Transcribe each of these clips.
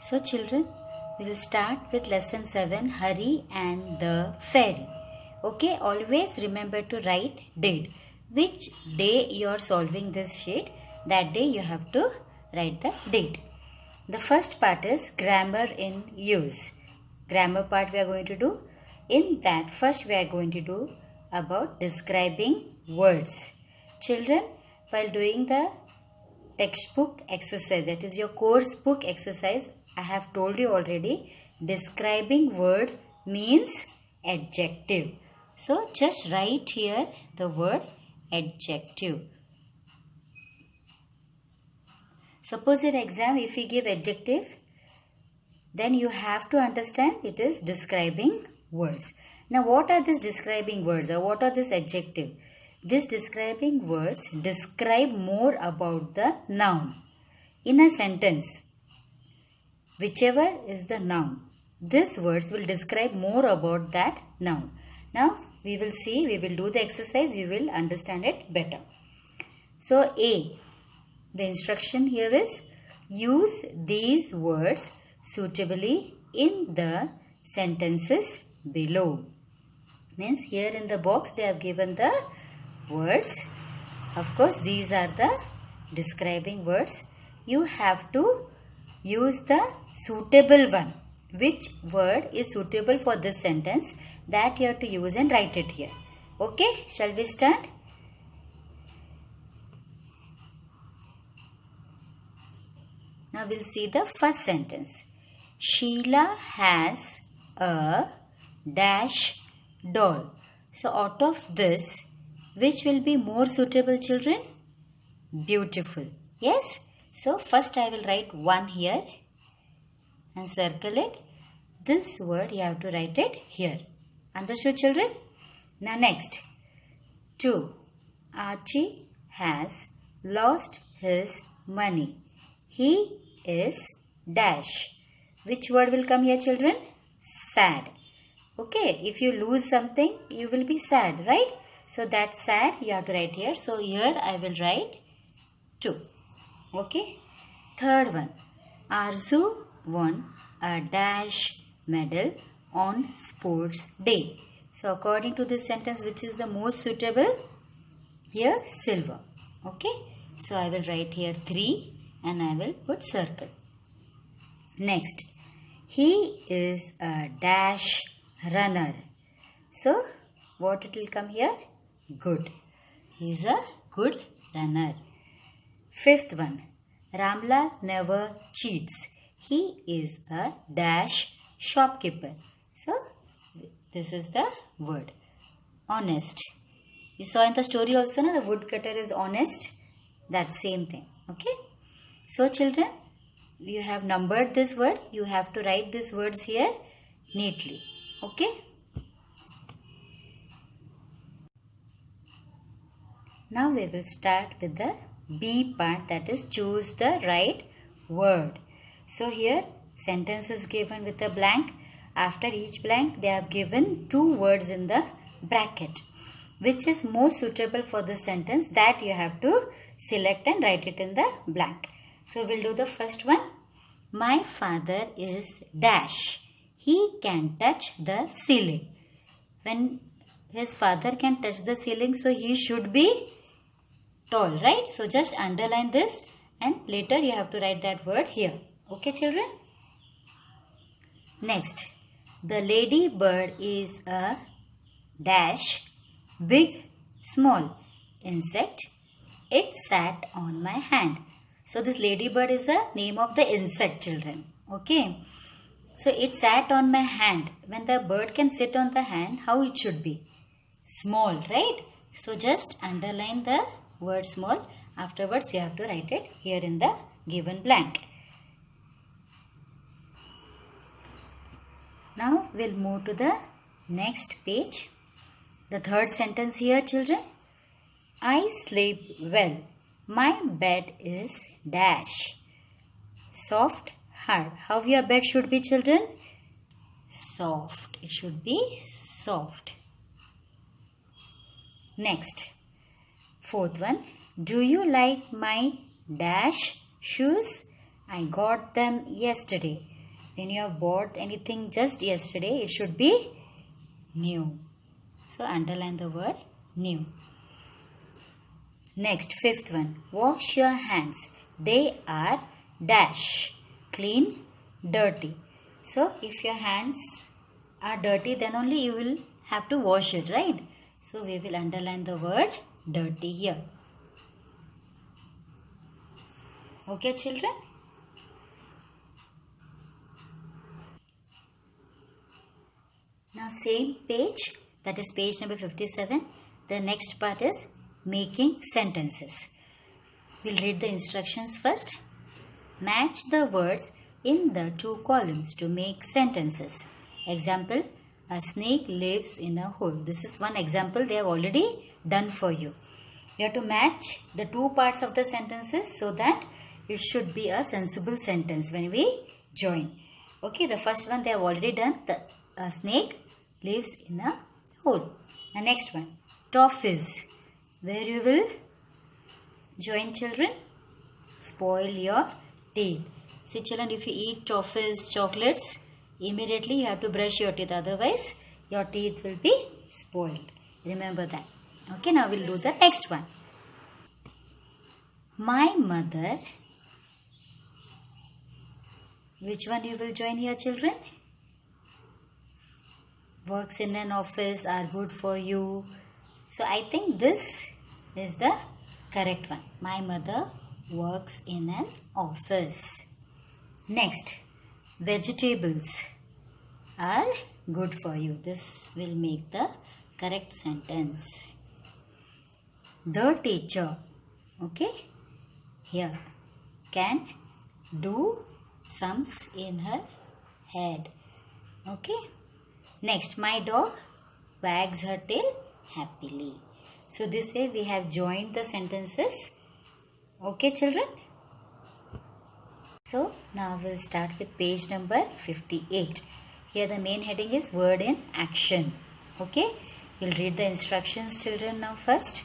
So children, we will start with lesson 7, Hari and the Fairy. Okay, always remember to write date. Which day you are solving this sheet, that day you have to write the date. The first part is grammar in use. Grammar part we are going to do. In that, first we are going to do about describing words. Children, while doing the textbook exercise, that is your course book exercise, I have told you already, describing word means adjective. So just write here the word adjective. Suppose in exam if we give adjective, then you have to understand it is describing words. Now what are these describing words or what are these adjective? These describing words describe more about the noun. In a sentence, whichever is the noun, these words will describe more about that noun. Now we will see, we will do the exercise, you will understand it better. So A, the instruction here is use these words suitably in the sentences below. Means here in the box they have given the words. Of course these are the describing words. You have to use the suitable one. Which word is suitable for this sentence, that you have to use and write it here. Okay, shall we start? Now we'll see the first sentence. Sheila has a dash doll. So out of this, which will be more suitable, children? Beautiful. Yes? So first I will write 1 here and circle it. This word you have to write it here. Understood, children? Now next. 2. Archie has lost his money. He is dash. Which word will come here, children? Sad. Okay, if you lose something, you will be sad, right? So that sad you have to write here. So here I will write 2. Okay. Third one. Arzu won a dash medal on sports day. So according to this sentence, which is the most suitable? Here, silver. Okay. So I will write here 3 and I will put circle. Next. He is a dash runner. So what it will come here? Good. He is a good runner. Fifth one. Ramla never cheats. He is a dash shopkeeper. So this is the word. Honest. You saw in the story also, no, the woodcutter is honest. That same thing. Okay. So children, you have numbered this word. You have to write these words here neatly. Okay. Now we will start with the B part, that is choose the right word. So here sentence is given with a blank. After each blank they have given 2 words in the bracket. Which is most suitable for this sentence, that you have to select and write it in the blank. So we'll do the first one. My father is dash. He can touch the ceiling. When his father can touch the ceiling, so he should be tall, right? So just underline this and later you have to write that word here. Okay, children? Next. The ladybird is a dash big small insect. It sat on my hand. So this ladybird is a name of the insect, children. Okay. So it sat on my hand. When the bird can sit on the hand, how it should be? Small, right? So just underline the word small. Afterwards you have to write it here in the given blank. Now we'll move to the next page. The third sentence here, children. I sleep well. My bed is dash. Soft, hard. How your bed should be, children? Soft. It should be soft. Next. Fourth one. Do you like my dash shoes? I got them yesterday. When you have bought anything just yesterday, it should be new. So underline the word new. Next, fifth one. Wash your hands. They are dash. Clean, dirty. So if your hands are dirty, then only you will have to wash it, right? So we will underline the word dirty here. Okay, children? Now same page, that is page number 57. The next part is making sentences. We'll read the instructions first. Match the words in the two columns to make sentences. Example, a snake lives in a hole. This is one example they have already done for you. You have to match the two parts of the sentences so that it should be a sensible sentence when we join. Okay, the first one they have already done. A snake lives in a hole. The next one, toffees. Where you will join, children? Spoil your teeth. See, children, if you eat toffees, chocolates, immediately you have to brush your teeth. Otherwise, your teeth will be spoiled. Remember that. Okay, now we'll do the next one. My mother. Which one you will join here, children? Works in an office are good for you. So I think this is the correct one. My mother works in an office. Next, vegetables are good for you. This will make the correct sentence. The teacher, okay, here, can do sums in her head. Okay. Next, my dog wags her tail happily. So this way we have joined the sentences. Okay, children? So now we'll start with page number 58. Here the main heading is word in action. Okay? We'll read the instructions, children, now first.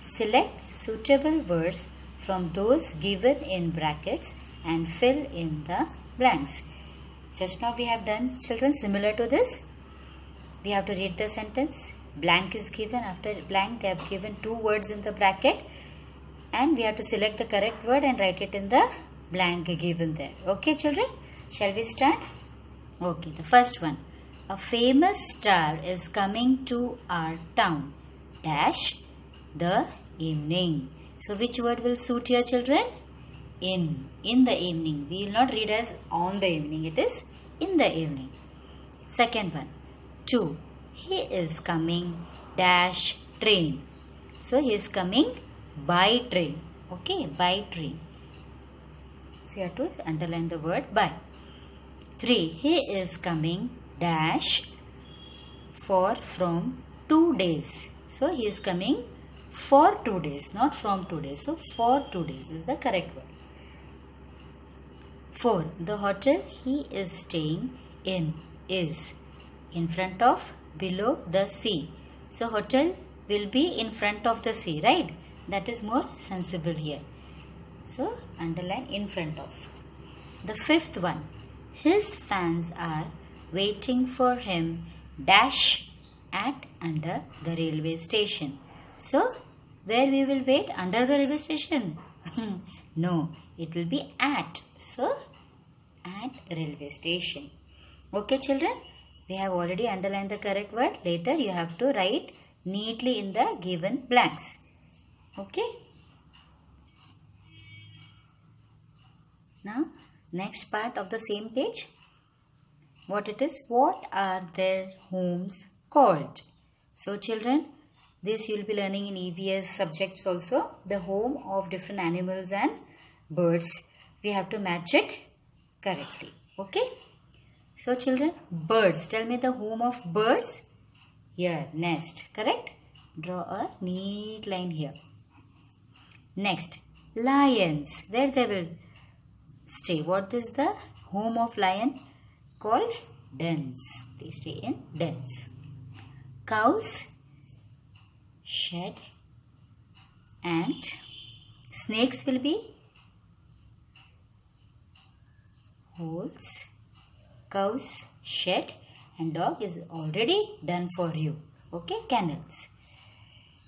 Select suitable words from those given in brackets and fill in the blanks. Just now we have done, children, similar to this. We have to read the sentence. Blank is given. After blank, they have given two words in the bracket. And we have to select the correct word and write it in the blank given there. Okay, children? Shall we start? Okay, the first one. A famous star is coming to our town. Dash the evening. So, which word will suit your children? In the evening. We will not read as on the evening. It is in the evening. Second one. 2. He is coming dash train. So he is coming by train. Okay, by train. So you have to underline the word by. 3. He is coming dash from 2 days. So he is coming for 2 days, not from 2 days. So for 2 days is the correct word. 4. The hotel he is staying in is in front of, below the sea. So hotel will be in front of the sea, right? That is more sensible here. So underline in front of. The fifth one. His fans are waiting for him dash at under the railway station. So where we will wait? Under the railway station? No, it will be at. So at railway station. Okay, children? We have already underlined the correct word. Later you have to write neatly in the given blanks. Okay. Now next part of the same page. What it is? What are their homes called? So children, this you will be learning in EVS subjects also. The home of different animals and birds. We have to match it correctly. Okay. So children, birds. Tell me the home of birds. Here, nest. Correct? Draw a neat line here. Next, lions. Where they will stay. What is the home of lion? Called dens. They stay in dens. Cows, shed. And snakes will be holes. cows, shed, and dog is already done for you. Okay, kennels.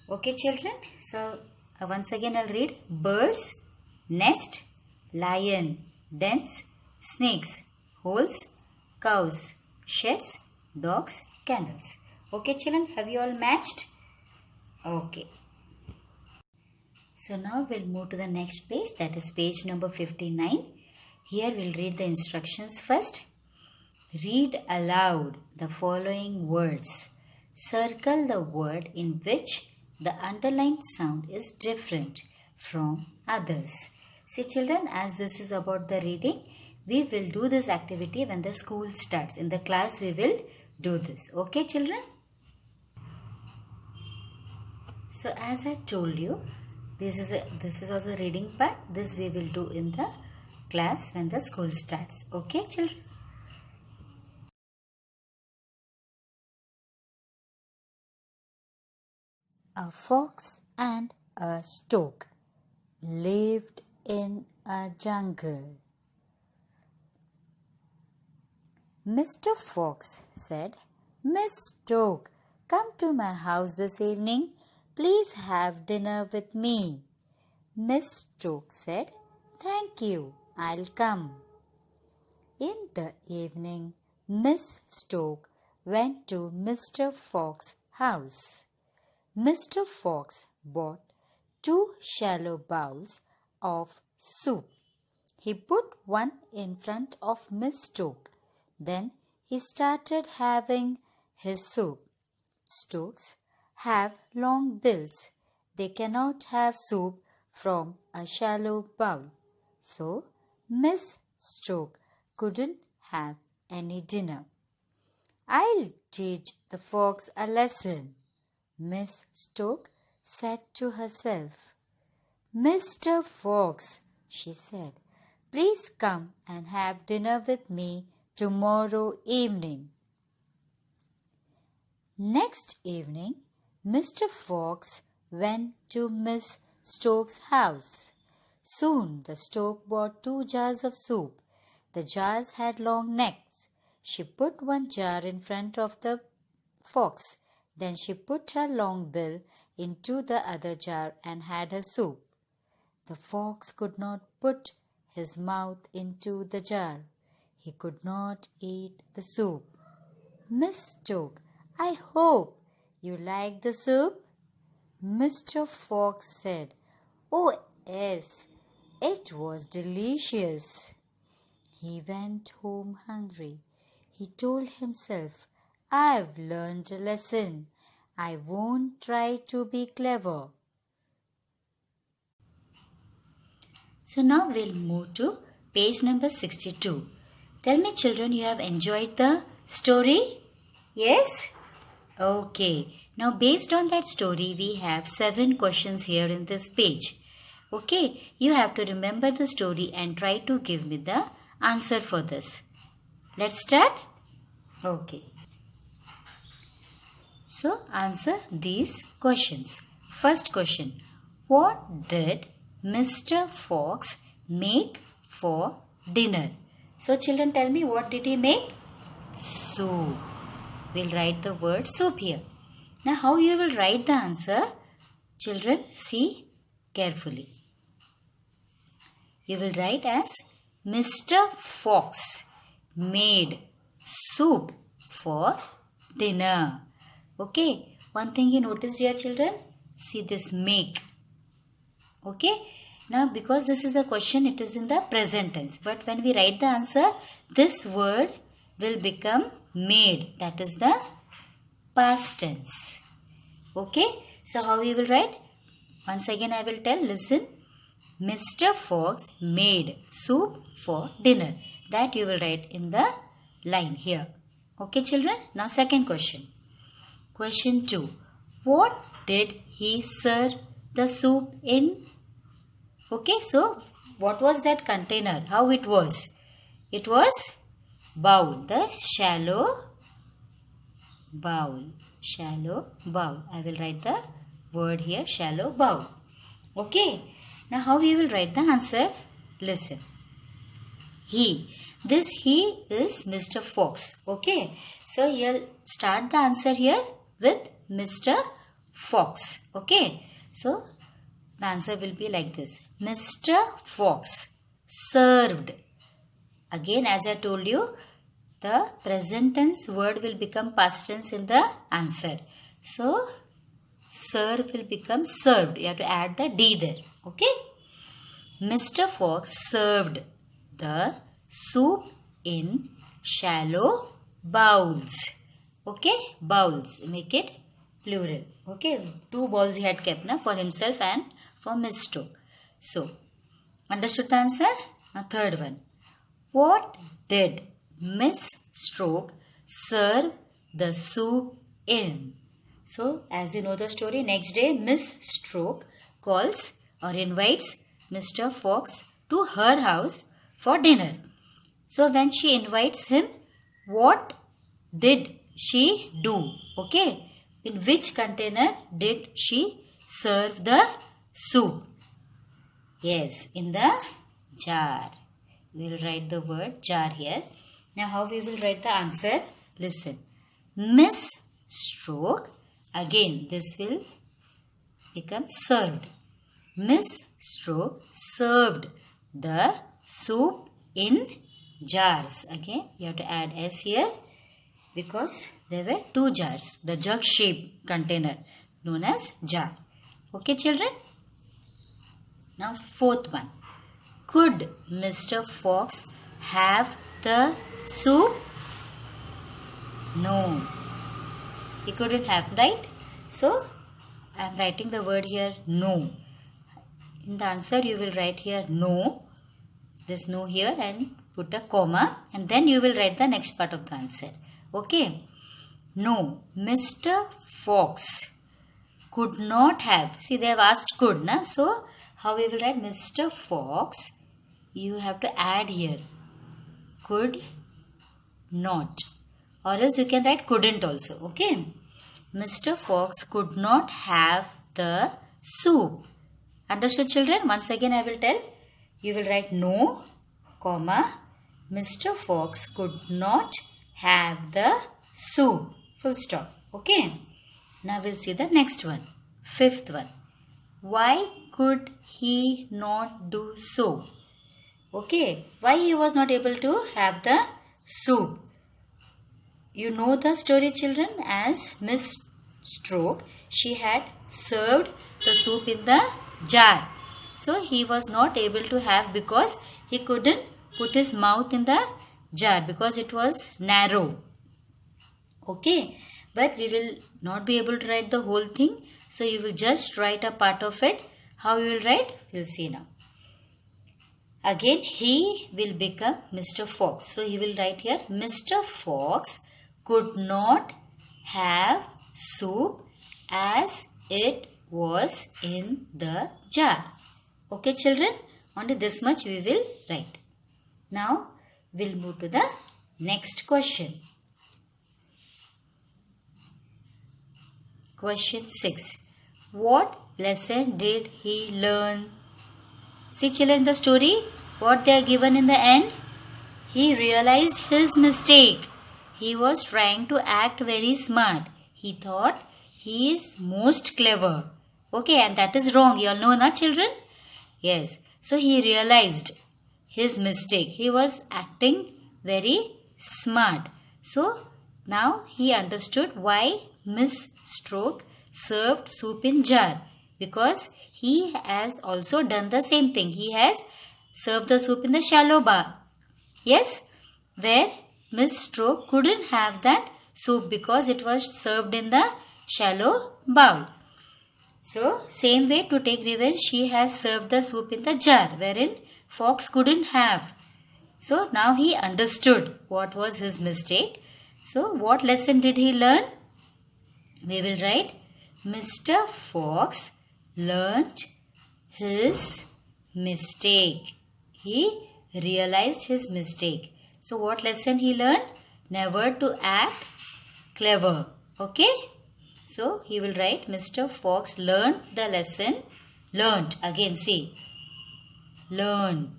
Okay, children. So, once again I'll read. Birds, nest, lion, dens, snakes, holes, cows, sheds, dogs, kennels. Okay, children. Have you all matched? Okay. So now we'll move to the next page, that is page number 59. Here we'll read the instructions first. Read aloud the following words. Circle the word in which the underlined sound is different from others. See children, as this is about the reading, we will do this activity when the school starts. In the class we will do this. Okay children? So as I told you, this is also reading part. This we will do in the class when the school starts. Okay children? A fox and a stork lived in a jungle. Mr. Fox said, Miss Stork, come to my house this evening. Please have dinner with me. Miss Stork said, Thank you, I'll come. In the evening, Miss Stork went to Mr. Fox's house. Mr. Fox bought 2 shallow bowls of soup. He put one in front of Miss Stork. Then he started having his soup. Storks have long bills. They cannot have soup from a shallow bowl. So, Miss Stork couldn't have any dinner. I'll teach the fox a lesson, Miss Stork said to herself. Mr. Fox, she said, please come and have dinner with me tomorrow evening. Next evening, Mr. Fox went to Miss Stork's house. Soon the stork brought 2 jars of soup. The jars had long necks. She put one jar in front of the fox. Then she put her long bill into the other jar and had her soup. The fox could not put his mouth into the jar. He could not eat the soup. Miss Stork, I hope you like the soup? Mr. Fox said, Oh, yes, it was delicious. He went home hungry. He told himself, I've learned a lesson. I won't try to be clever. So now we'll move to page number 62. Tell me children, you have enjoyed the story? Yes? Okay. Now based on that story, we have 7 questions here in this page. Okay. You have to remember the story and try to give me the answer for this. Let's start? Okay. So answer these questions. First question. What did Mr. Fox make for dinner? So children, tell me, what did he make? Soup. We'll write the word soup here. Now how you will write the answer? Children, see carefully. You will write as Mr. Fox made soup for dinner. Okay. One thing you noticed here children. See this make. Okay. Now because this is a question, it is in the present tense. But when we write the answer, this word will become made. That is the past tense. Okay. So how we will write? Once again I will tell. Listen. Mr. Fox made soup for dinner. That you will write in the line here. Okay children. Now second question. Question 2. What did he serve the soup in? Okay, so what was that container? How it was? It was bowl. The shallow bowl. Shallow bowl. I will write the word here, shallow bowl. Okay. Now how we will write the answer? Listen. He. This he is Mr. Fox. Okay. So you'll start the answer here with Mr. Fox. Okay. So the answer will be like this. Mr. Fox served. Again, as I told you, the present tense word will become past tense in the answer. So serve will become served. You have to add the D there. Okay. Mr. Fox served the soup in shallow bowls. Okay. Bowls. Make it plural. Okay. 2 bowls he had kept na, for himself and for Miss Stokes. So, understood the answer? Now, third one. What did Miss Stokes serve the soup in? So, as you know the story, next day Miss Stokes calls or invites Mr. Fox to her house for dinner. So, when she invites him, what did she do? Okay. In which container did she serve the soup? Yes, in the jar. We will write the word jar here. Now, how we will write the answer? Listen. Miss Stokes. Again, this will become served. Miss Stokes served the soup in jars. Again, you have to add S here because there were 2 jars. The jug shaped container known as jar. Okay, children? Now, fourth one. Could Mr. Fox have the soup? No. He couldn't have, right? So, I am writing the word here no. In the answer, you will write here no. This no here and put a comma. And then you will write the next part of the answer. Okay. No. Mr. Fox could not have. See, they have asked could. Na? So, how we will write Mr. Fox? You have to add here. Could not. Or else you can write couldn't also. Okay. Mr. Fox could not have the soup. Understood, children? Once again I will tell. You will write no, comma, Mr. Fox could not have the soup. Full stop. Okay. Now we'll see the next one. Fifth one. Why could he not do so? Okay. Why he was not able to have the soup? You know the story, children, as Miss Stokes, she had served the soup in the jar. So, he was not able to have because he couldn't put his mouth in the jar because it was narrow. Okay. But we will not be able to write the whole thing. So, you will just write a part of it. How you will write? We will see now. Again, he will become Mr. Fox. So, he will write here, Mr. Fox could not have soup as it was in the jar. Okay, children? Only this much we will write. Now, we'll move to the next question. Question 6. What lesson did he learn? See, children, in the story, what they are given in the end? He realized his mistake. He was trying to act very smart. He thought he is most clever. Okay, and that is wrong. You all know, na, children? Yes. So, he realized his mistake. He was acting very smart. So, now he understood why Miss Stokes served soup in jar. Because he has also done the same thing. He has served the soup in the shallow bowl. Yes? Where Miss Stokes couldn't have that soup because it was served in the shallow bowl. So, same way to take revenge, she has served the soup in the jar wherein Fox couldn't have. So, now he understood what was his mistake. So, what lesson did he learn? We will write, Mr. Fox learnt his mistake. He realized his mistake. So, what lesson he learned? Never to act clever. Okay? So, he will write, Mr. Fox learned the lesson. Learnt. Again, see. Learned.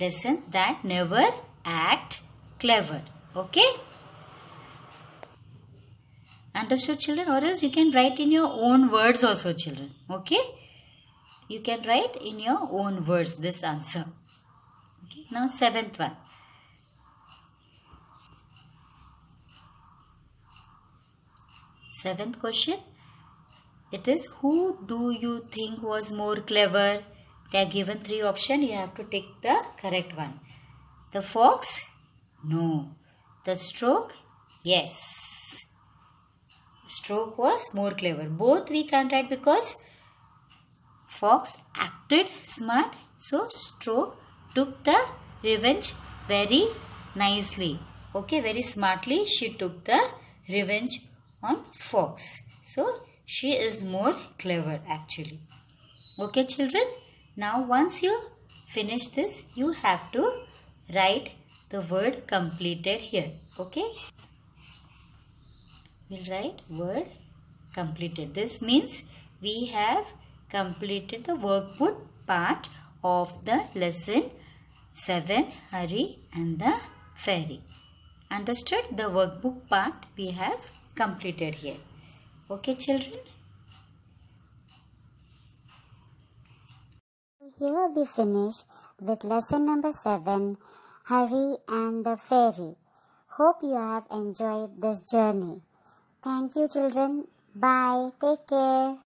lesson that never act clever. Okay? Understood, children? Or else you can write in your own words also, children. Okay? You can write in your own words this answer. Okay? Now 7th one. 7th question. It is, who do you think was more clever? They are given 3 options. You have to take the correct one. The fox? No. The stork? Yes. Stork was more clever. Both we can't write because fox acted smart. So stork took the revenge very nicely. Okay, very smartly she took the revenge on fox. So she is more clever actually. Okay, children. Now once you finish this, you have to write the word completed here. Okay. We'll write word completed. This means we have completed the workbook part of the lesson 7, Hari and the Fairy. Understood? The workbook part we have completed here. Okay, children? Here we finish with lesson number 7, Hari and the Fairy. Hope you have enjoyed this journey. Thank you, children. Bye. Take care.